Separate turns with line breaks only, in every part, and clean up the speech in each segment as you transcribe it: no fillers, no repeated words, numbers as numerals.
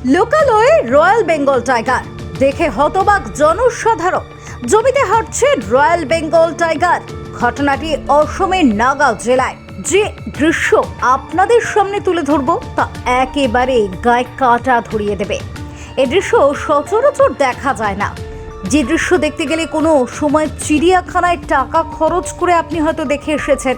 লোকালয়ে royal Bengal tiger দেখে হতবাক জনসাধারণ। জমিতে হাঁটছে রয়্যাল বেঙ্গল টাইগার। ঘটনাটি অসমের নাগাঁও জেলায়। যে দৃশ্য আপনাদের সামনে তুলে ধরবো তা একেবারে গায়ে কাঁটা ধরিয়ে দেবে। এ দৃশ্য সচরাচর দেখা যায় না। যে দৃশ্য দেখতে গেলে কোনো সময় চিড়িয়াখানায় টাকা খরচ করে আপনি হয়তো দেখে এসেছেন,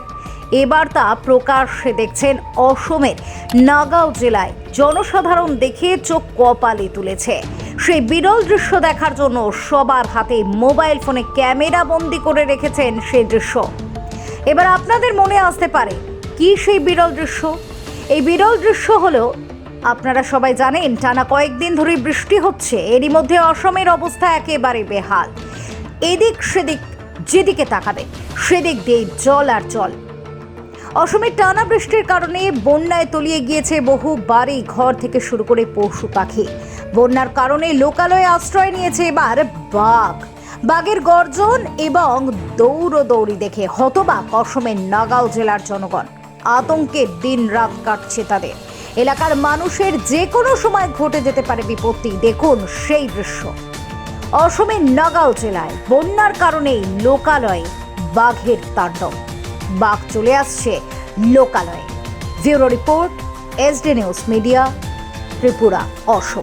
এবার তা প্রকাশ্যে দেখছেন অসমের নাগাঁও জেলায়। জনসাধারণ দেখে চোখ কপালে তুলেছে। সেই বিরল দৃশ্য দেখার জন্য সবার হাতে মোবাইল ফোনে ক্যামেরা বন্দি করে রেখেছেন সেই দৃশ্য। এবার আপনাদের মনে আসতে পারে কি সেই বিরল দৃশ্য? এই বিরল দৃশ্য হলো, আপনারা সবাই জানেন টানা কয়েকদিন ধরে বৃষ্টি হচ্ছে। এরই মধ্যে অসমের অবস্থা একেবারে বেহাল। এদিক সেদিক যেদিকে তাকাবে সেদিক দিয়ে জল আর জল। অসমের টানা বৃষ্টির কারণে বন্যায় তলিয়ে গিয়েছে বহু বাড়ি ঘর থেকে শুরু করে পশু পাখি। বন্যার কারণে লোকালয়ে আশ্রয় নিয়েছে এবার বাঘ। বাঘের গর্জন এবং দৌড়দৌড়ি দেখে হতবাক অসমের নাগাঁও জেলার জনগণ। আতঙ্কে দিন রাত কাটছে তাদের। এলাকার মানুষের যে কোনো সময় ঘটে যেতে পারে বিপত্তি। দেখুন সেই দৃশ্য। অসমের নাগাঁও জেলায় বন্যার কারণে লোকালয়ে বাঘের তাণ্ডব। বাঘ চলে আসছে লোকালয়ে। Bureau report, SD news media, Tripura, অসম।